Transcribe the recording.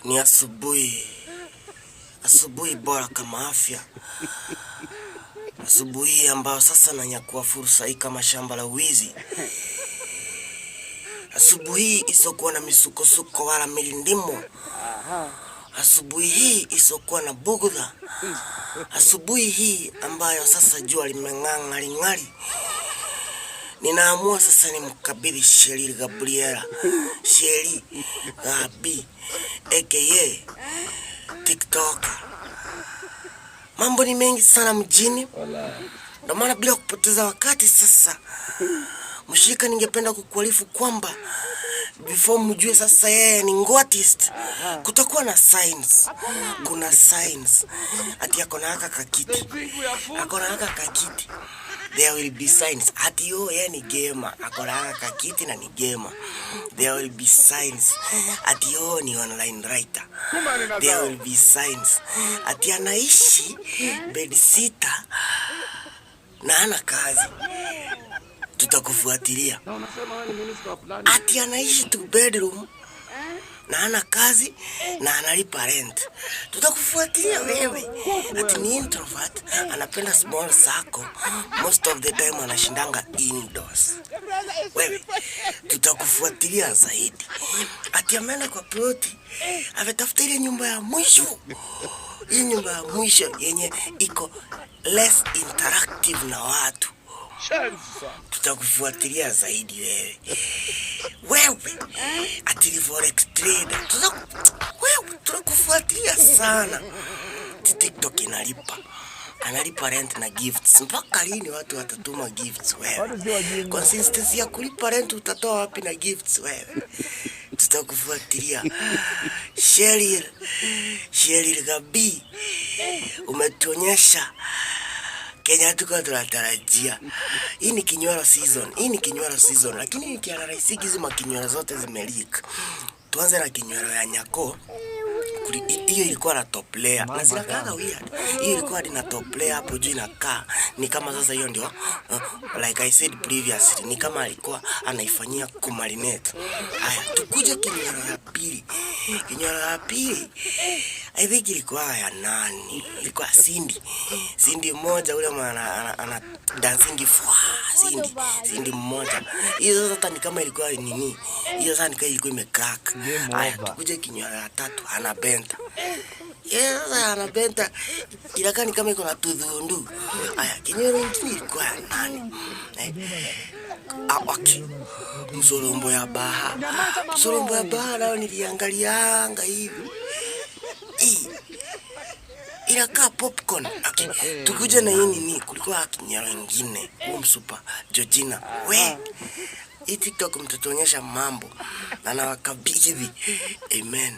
Ni asubuhi bora kama afya. Asubuhi ambayo sasa nanyakua fursa hii kama shamba la wizi. Asubuhi isokuwa na misukosuko wala milindimo. Asubuhi hii isokuwa na bugudha. Asubuhi hii ambayo sasa jua limeng'ang'ari. Ninaamua sasa nimkabidhi Shelly Gabriela, Shelly Gabi aka TikTok. Mambo ni mengi sana mjini. Ndio maana bila kupoteza wakati sasa, mshirika, ningependa kukuarifu kwamba before mjue sasa yeye ni artist, kutakuwa na signs. Kuna signs ati akona haka kakiti. There will be signs ati yeye ni gamer. Akona haka kakiti na ni gamer. There will be signs ati yeye ni online writer. There will be signs ati anaishi bedsitter na ana kazi. Tutakufuatilia. Ati anaishi tu bedroom na ana kazi na analipa rent. Tutakufuatilia wewe. Ati ni introvert, anapenda small circle, most of the time anashindanga indoors. Wewe, tutakufuatilia zaidi. Ati ameenda kwa ploti, ametafuta ile nyumba ya mwisho. Hii nyumba ya mwisho yenye iko less interactive na watu. Tutakufuatilia zaidi wewe. Ati forex trader. Tutakufuatilia sana. TikTok inalipa. Analipa rent na gifts. Mpaka lini watu watatuma gifts wewe? Consistency ya kulipa rent utatoa wapi na gifts wewe? Tutakufuatilia. Shelly Gabi, umetuonyesha Kenya tuko tunatarajia. Hii ni kinywero season. Lakini nikianalize hizi makinywero zote zimelika. Tuanze na kinywero ya Nyako. Hiyo ilikuwa na top layer. Na zinakaga weird. Hiyo ilikuwa na top layer hapo juu inakaa. Ni kama sasa hiyo ndio like I said previously, ni kama alikuwa anaifanyia kumarinate. Haya, tukuje kinywero ya pili. Kinywero ya pili I think ilikuwa ya nani? Ilikuwa Cindy mmoja ule ana dancing fwa. Cindy mmoja. Hiyo sasa ni kama ilikuwa nini? Hiyo sasa ni kama ilikuwa imecrack. Haya, tukuje kinywero ya tatu, Anabenta. Anabenta inakaa ni kama iko na tudhundu. Haya, kinywero ingine ilikuwa ya nani? Okay. Msolombo ya baha nao niliangalianga hivi. Inakaa popcorn. Okay. Tukuje na hii nini? Kulikuwa kinywero ingine. Super Georgina. Hii TikTok mtatuonyesha mambo. Na nawakabidhi. Amen.